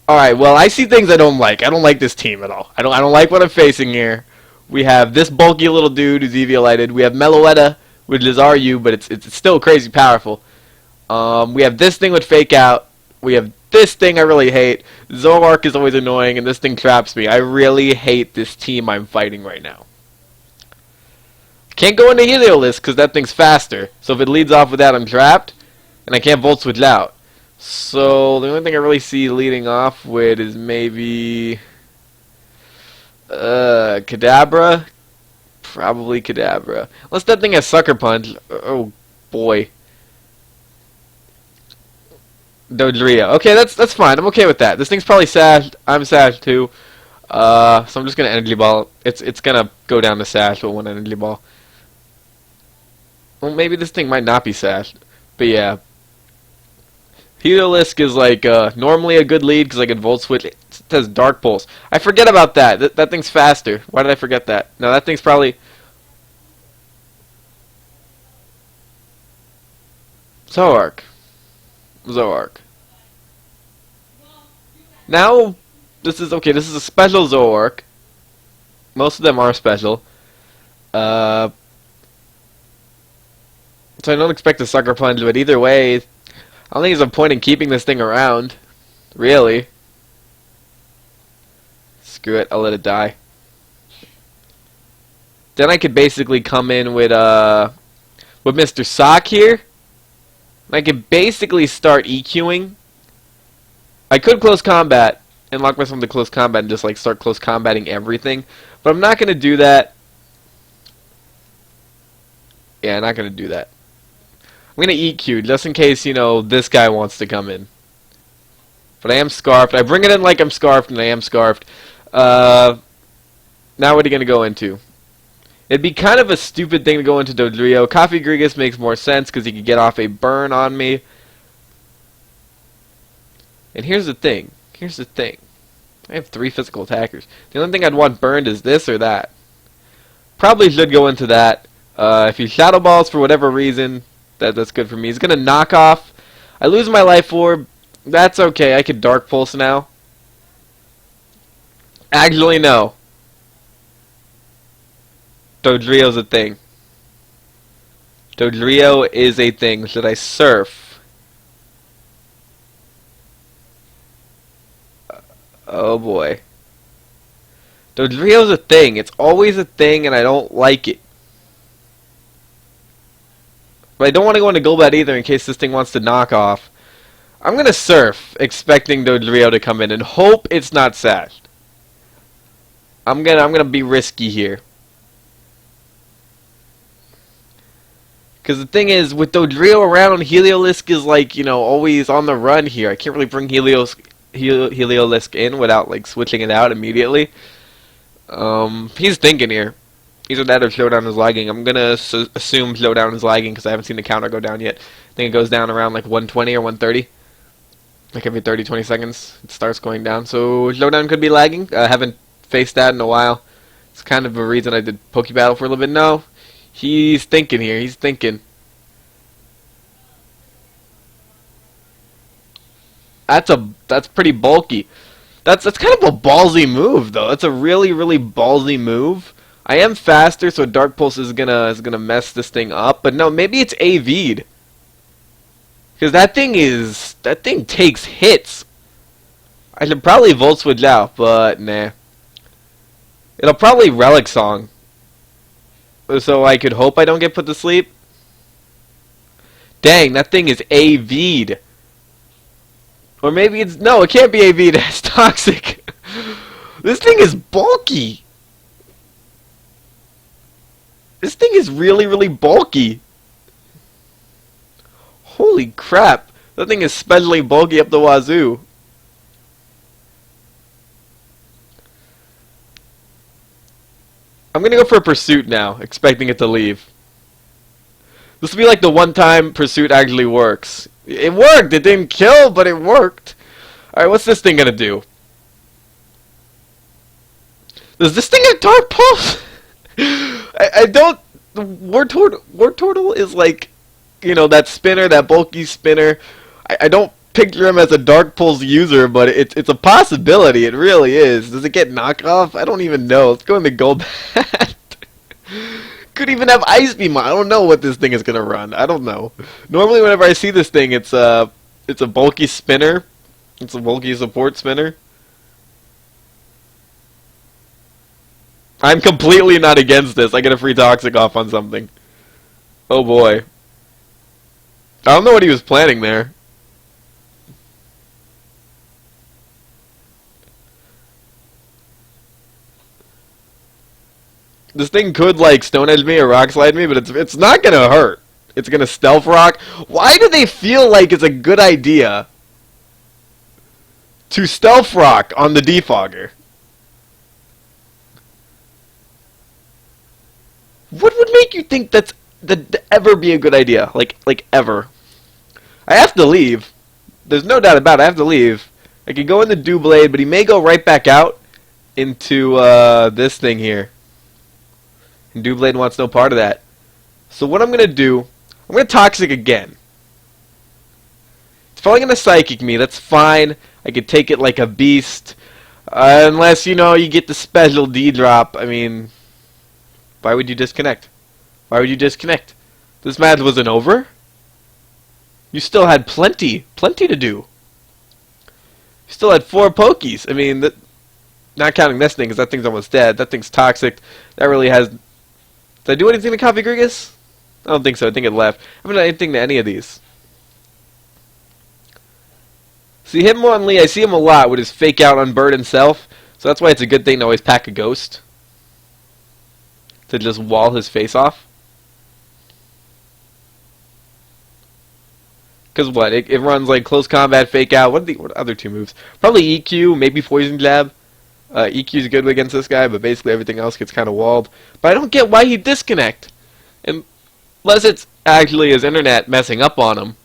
Alright, well, I see things I don't like. I don't like this team at all. I don't like what I'm facing here. We have this bulky little dude who's Eviolighted. We have Meloetta, which is RU, but it's still crazy powerful. We have this thing with Fake Out. We have this thing I really hate. Zoroark is always annoying, and this thing traps me. I really hate this team I'm fighting right now. Can't go into Heliolisk because that thing's faster. So if it leads off with that, I'm trapped, and I can't Volt Switch out. So the only thing I really see leading off with is maybe Kadabra. Probably Kadabra. Unless that thing has Sucker Punch. Oh boy. Dodrio. Okay, that's fine. I'm okay with that. This thing's probably sashed. I'm sashed too. So I'm just gonna Energy Ball. It's gonna go down to sash with one Energy Ball. Well, maybe this thing might not be sashed, but yeah. Heliolisk is like normally a good lead because I can Volt Switch. It says Dark Pulse. I forget about that. That thing's faster. Why did I forget that? No, that thing's probably Zoroark. Zoroark. Now, this is okay. This is a special Zoroark. Most of them are special. So I don't expect a Sucker Punch, but either way, I don't think there's a point in keeping this thing around. Really. Screw it. I'll let it die. Then I could basically come in with Mr. Sock here. I could basically start EQing. I could close combat and lock myself into close combat and just like start close combating everything. But I'm not going to do that. Yeah, I'm not going to do that. I'm going to EQ just in case, you know, this guy wants to come in. But I am Scarfed. I bring it in like I'm Scarfed, and I am Scarfed. Now what are you going to go into? It'd be kind of a stupid thing to go into Dodrio. Coffee Grigus makes more sense because he could get off a burn on me. And here's the thing. Here's the thing. I have 3 physical attackers. The only thing I'd want burned is this or that. Probably should go into that. If he Shadow Balls for whatever reason, that's good for me. He's going to knock off. I lose my Life Orb. That's okay. I could Dark Pulse now. Actually, no. Dodrio's a thing. Dodrio is a thing. Should I Surf? Oh boy. Dodrio's a thing. It's always a thing and I don't like it. But I don't want to go into Golbat either in case this thing wants to knock off. I'm going to Surf, expecting Dodrio to come in and hope it's not sashed. I'm gonna be risky here. Because the thing is, with Dodrio around, Heliolisk is like, you know, always on the run here. I can't really bring Heliolisk in without like switching it out immediately. He's thinking here. Either that or Showdown is lagging. I'm gonna assume Showdown is lagging because I haven't seen the counter go down yet. I think it goes down around like 120 or 130. Like every 30-20 seconds it starts going down. So Showdown could be lagging. I haven't faced that in a while. It's kind of a reason I did Pokebattle for a little bit. No, he's thinking here. He's thinking. That's pretty bulky. That's kind of a ballsy move though. That's a really ballsy move. I am faster, so Dark Pulse is gonna mess this thing up. But no, maybe it's AV'd. Because that thing takes hits. I should probably Volt Switch out, but nah. It'll probably Relic Song. So I could hope I don't get put to sleep. Dang, that thing is AV'd. Or maybe it's... No, it can't be AV'd. It's toxic. This thing is bulky. This thing is really bulky. Holy crap. That thing is especially bulky up the wazoo. I'm gonna go for a Pursuit now, expecting it to leave. This will be like the one time Pursuit actually works. It worked! It didn't kill, but it worked! Alright, what's this thing gonna do? Does this thing have Dark Pulse? I don't... War Turtle is like, you know, that spinner, that bulky spinner. I don't picture him as a Dark Pulse user, but it's a possibility. It really is. Does it get knockoff? I don't even know. Let's go in the gold bat. Could even have Ice Beam. I don't know what this thing is gonna run. I don't know. Normally, whenever I see this thing, it's a bulky spinner. It's a bulky support spinner. I'm completely not against this. I get a free Toxic off on something. Oh boy. I don't know what he was planning there. This thing could like Stone Edge me or Rock Slide me, but it's not gonna hurt. It's gonna Stealth Rock. Why do they feel like it's a good idea to Stealth Rock on the Defogger? What would make you think that ever be a good idea? Like ever? I have to leave. There's no doubt about it. I have to leave. I could go in the Doublade, but he may go right back out into this thing here. And Doublade wants no part of that. So what I'm going to do, I'm going to Toxic again. It's probably going to Psychic me. That's fine. I could take it like a beast. Unless, you know, you get the special D-drop. I mean, why would you disconnect? Why would you disconnect? This match wasn't over. You still had plenty to do. You still had 4 Pokies. I mean, not counting this thing, because that thing's almost dead. That thing's Toxic. That really has... Did I do anything to Coffee Grigus? I don't think so. I think it left. I haven't done anything to any of these. See, Hitmonlee, I see him a lot with his fake out on Bird himself. So that's why it's a good thing to always pack a Ghost. To just wall his face off. Because what? It runs like Close Combat, Fake Out. What other 2 moves? Probably EQ, maybe Poison Jab. EQ's good against this guy, but basically everything else gets kind of walled. But I don't get why he'd disconnect. Unless it's actually his internet messing up on him.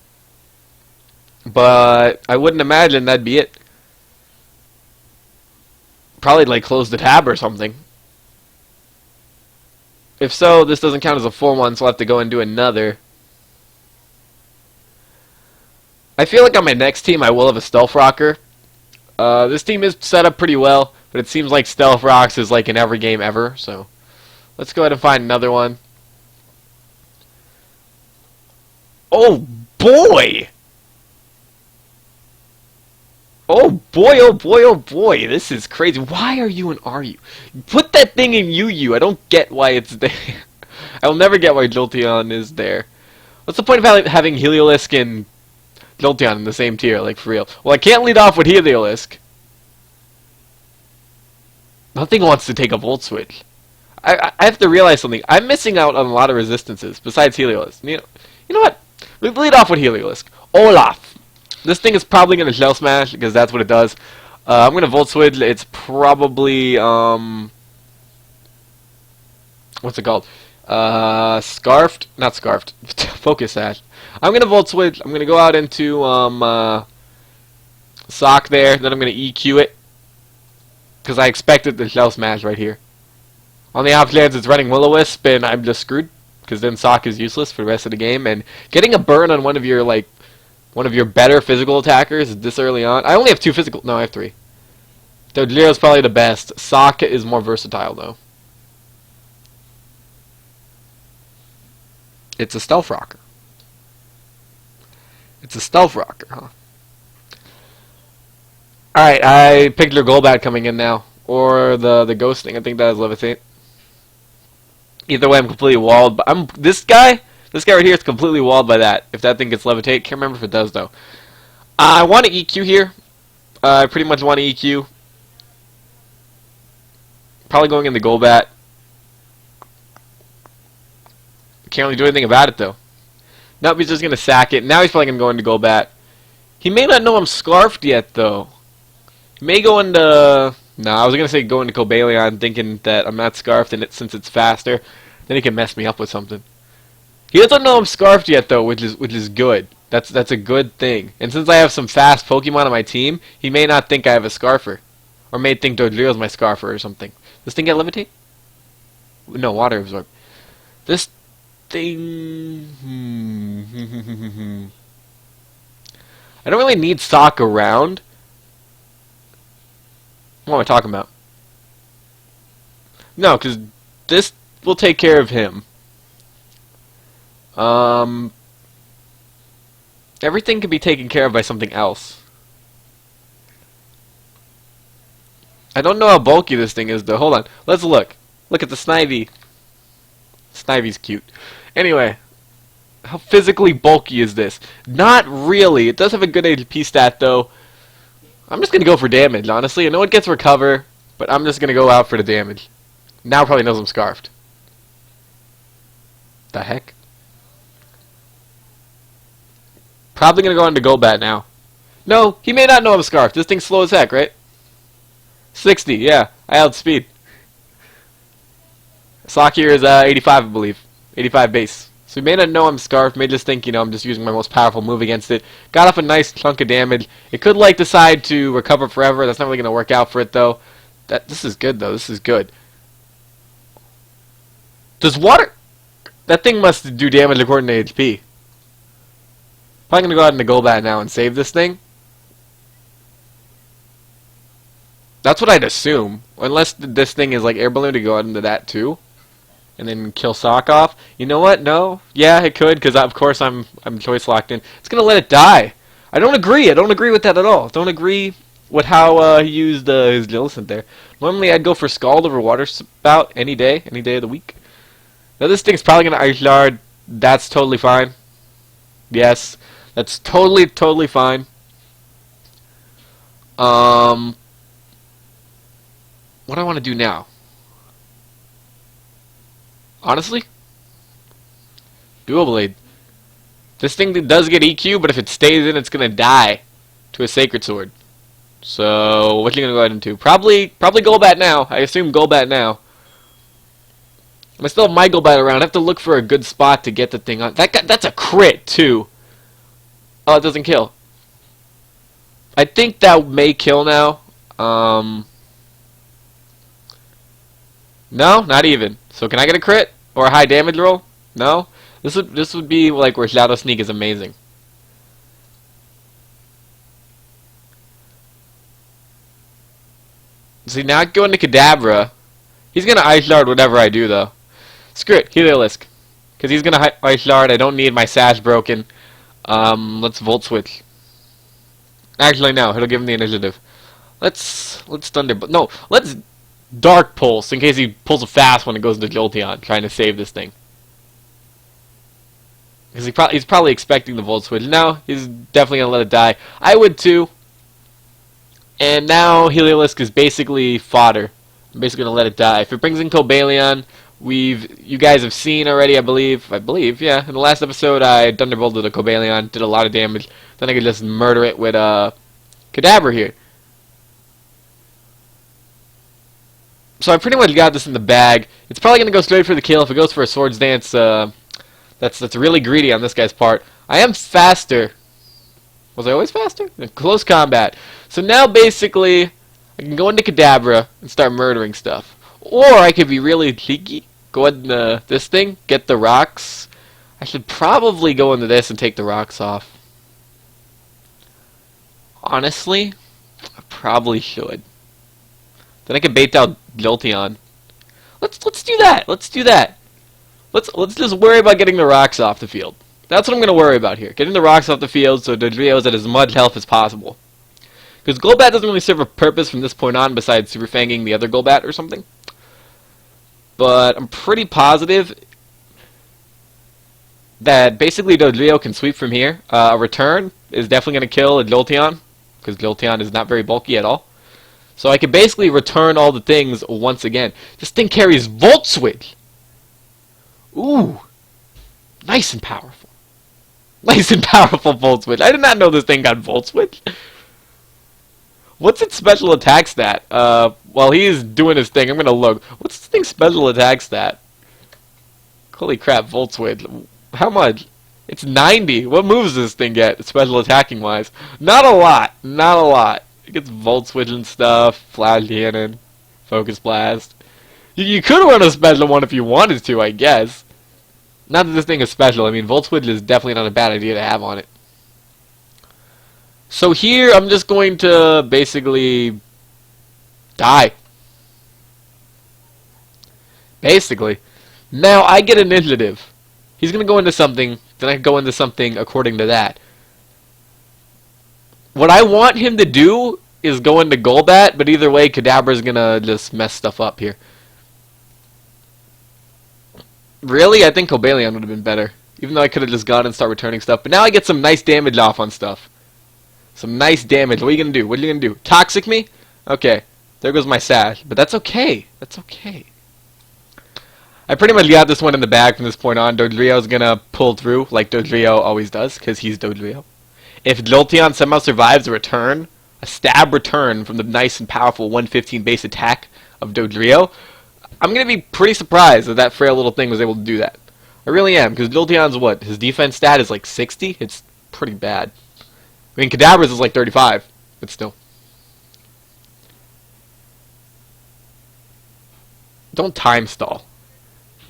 But I wouldn't imagine that'd be it. Probably like close the tab or something. If so, this doesn't count as a full one, so I'll have to go and do another. I feel like on my next team I will have a Stealth Rocker. This team is set up pretty well, but it seems like Stealth Rocks is like in every game ever, so let's go ahead and find another one. Oh boy! Oh boy, oh boy, oh boy, this is crazy. Why are you an RU? Put that thing in UU. I don't get why it's there. I will never get why Jolteon is there. What's the point of having Heliolisk and Jolteon in the same tier, like for real? Well, I can't lead off with Heliolisk. Nothing wants to take a Volt Switch. I have to realize something. I'm missing out on a lot of resistances besides Heliolisk. You know what? Lead off with Heliolisk. Olaf. This thing is probably going to Shell Smash because that's what it does. I'm going to Volt Switch. It's probably what's it called? Scarfed? Not Scarfed. Focus Sash. I'm going to Volt Switch. I'm going to go out into Sock there. Then I'm going to EQ it. Because I expected the Shell Smash right here. On the off chance it's running Will-O-Wisp and I'm just screwed. Because then Sock is useless for the rest of the game. And getting a burn on one of your better physical attackers this early on. I only have 2 physical. No, I have 3. Dodrio is probably the best. Sock is more versatile though. It's a Stealth Rocker. It's a Stealth Rocker, huh? Alright, I picked your Golbat coming in now. Or the Ghosting. I think that is Levitate. Either way, I'm completely walled. But this guy right here is completely walled by that. If that thing gets Levitate. Can't remember if it does, though. I want to EQ here. I pretty much want to EQ. Probably going in the Golbat. Can't really do anything about it, though. Nope, he's just going to sack it. Now he's probably going to go into Golbat. He may not know I'm Scarfed yet, though. He may go into... No, I was going to say go into Cobalion thinking that I'm not Scarfed and since it's faster. Then he can mess me up with something. He doesn't know I'm Scarfed yet, though, which is good. That's a good thing. And since I have some fast Pokemon on my team, he may not think I have a Scarfer. Or may think Dodrio's my Scarfer or something. This thing get Levitate? No, Water Absorb. This thing... I don't really need Sock around. What am I talking about? No, because this will take care of him. Everything can be taken care of by something else. I don't know how bulky this thing is, though. Hold on. Let's look. Look at the Snivy. Snivy's cute. Anyway, how physically bulky is this? Not really. It does have a good HP stat, though. I'm just going to go for damage, honestly. I know it gets recover, but I'm just going to go out for the damage. Now probably knows I'm scarfed. The heck? Probably going to go into Golbat now. No, he may not know I'm scarfed. This thing's slow as heck, right? 60, yeah. I outspeed. Sock here is 85, I believe. 85 base. So he may not know I'm scarfed, may just think, I'm just using my most powerful move against it. Got off a nice chunk of damage. It could, decide to recover forever. That's not really going to work out for it, though. This is good, though. This is good. Does water... That thing must do damage according to HP. Probably going to go out into Golbat now and save this thing. That's what I'd assume. Unless this thing is air balloon to go out into that too. And then kill Sock off. You know what? No. Yeah, it could, because of course I'm choice locked in. It's going to let it die. I don't agree. I don't agree with that at all. Don't agree with how he used his Millicent there. Normally I'd go for Scald over Water Spout any day of the week. Now this thing's probably going to Ice Shard. That's totally fine. Yes. That's totally fine. What do I want to do now? Honestly? Dual Blade. This thing does get EQ, but if it stays in, it's going to die to a Sacred Sword. So, what are you going to go ahead and do? Probably Golbat now. I assume Golbat now. I still have my Golbat around. I have to look for a good spot to get the thing on. That's a crit, too. Oh, it doesn't kill. I think that may kill now. No, not even. So can I get a crit or a high damage roll? No. This would be where Shadow Sneak is amazing. See, now I go into Kadabra. He's gonna Ice Shard whatever I do though. Screw it, Heliolisk. Because he's gonna Ice Shard. I don't need my Sash broken. Let's Volt Switch. Actually, no. It'll give him the initiative. Let's Thunderbolt. No, let's Dark Pulse in case he pulls a fast when it goes to Jolteon, trying to save this thing. Because he's probably expecting the Volt Switch. No, he's definitely gonna let it die. I would too. And now Heliolisk is basically fodder. I'm basically gonna let it die. If it brings in Cobalion, you guys have seen already, I believe, yeah. In the last episode, I Thunderbolted a Cobalion, did a lot of damage. Then I could just murder it with Kadabra here. So I pretty much got this in the bag. It's probably gonna go straight for the kill. If it goes for a Swords Dance, that's really greedy on this guy's part. I am faster. Was I always faster? In close combat. So now basically, I can go into Kadabra and start murdering stuff. Or I could be really cheeky. Go into this thing, get the rocks. I should probably go into this and take the rocks off. Honestly, I probably should. Then I can bait out Jolteon. Let's do that. Let's do that. Let's just worry about getting the rocks off the field. That's what I'm going to worry about here. Getting the rocks off the field so Dodrio is at as much health as possible. Because Golbat doesn't really serve a purpose from this point on besides Super Fanging the other Golbat or something. But I'm pretty positive that basically Dodrio can sweep from here. A return is definitely going to kill a Jolteon, because Jolteon is not very bulky at all. So I can basically return all the things once again. This thing carries Volt Switch! Ooh! Nice and powerful. Nice and powerful Volt Switch. I did not know this thing got Volt Switch. What's its special attack stat? While he's doing his thing, I'm going to look. What's this thing's special attack stat? Holy crap, Volt Switch. How much? It's 90. What moves does this thing get, special attacking wise? Not a lot. Not a lot. It gets Volt Switch and stuff, Flash Cannon, Focus Blast. You could run a special one if you wanted to, I guess. Not that this thing is special. I mean, Volt Switch is definitely not a bad idea to have on it. So here, I'm just going to basically die. Basically. Now, I get initiative. He's going to go into something, then I go into something according to that. What I want him to do is go into Golbat, but either way, Kadabra's going to just mess stuff up here. Really? I think Cobalion would have been better. Even though I could have just gone and start returning stuff. But now I get some nice damage off on stuff. Some nice damage. What are you going to do? What are you going to do? Toxic me? Okay. There goes my sash. But that's okay. That's okay. I pretty much got this one in the bag from this point on. Dodrio's going to pull through like Dodrio always does. Because he's Dodrio. If Jolteon somehow survives a return, a stab return from the nice and powerful 115 base attack of Dodrio, I'm going to be pretty surprised that that frail little thing was able to do that. I really am, because Jolteon's what? His defense stat is like 60? It's pretty bad. I mean, Kadabra's is like 35, but still. Don't time stall.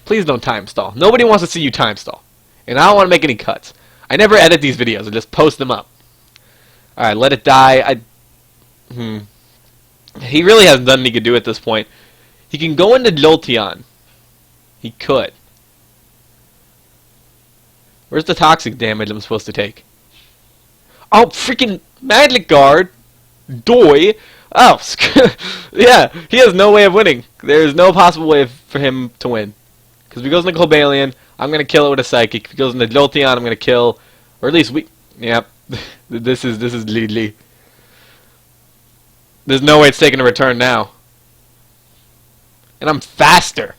Please don't time stall. Nobody wants to see you time stall. And I don't want to make any cuts. I never edit these videos. I just post them up. Alright, let it die. He really hasn't done anything he could do at this point. He can go into Jolteon. He could. Where's the toxic damage I'm supposed to take? Oh, freaking Magic Guard! Doi! Oh, yeah, he has no way of winning. There's no possible way for him to win. Because if he goes into Cobalion, I'm going to kill it with a Psychic. If he goes into Jolteon, I'm going to kill... Or at least we... Yep. This is GG. There's no way it's taking a return now. And I'm faster.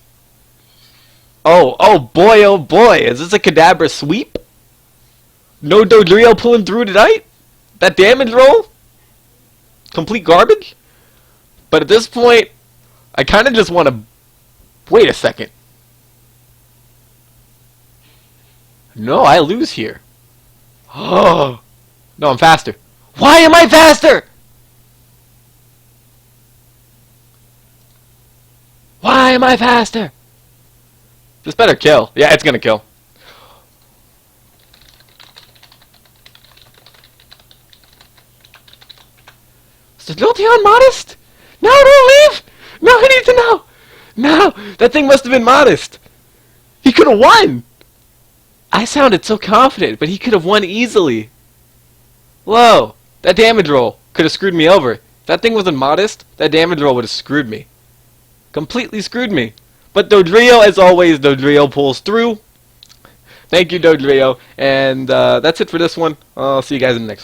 Oh boy, is this a Kadabra sweep? No Dodrio pulling through tonight? That damage roll? Complete garbage? But at this point, I kind of just want to... Wait a second. No, I lose here. Oh, no, I'm faster. Why am I faster? Why am I faster? This better kill. Yeah, it's gonna kill. Is the Jolteon modest? No, don't leave! No, I need to know! No, that thing must have been modest. He could have won! I sounded so confident, but he could have won easily. Whoa, that damage roll could have screwed me over. If that thing wasn't modest, that damage roll would have screwed me. Completely screwed me. But Dodrio, as always, Dodrio pulls through. Thank you, Dodrio. And that's it for this one. I'll see you guys in the next one.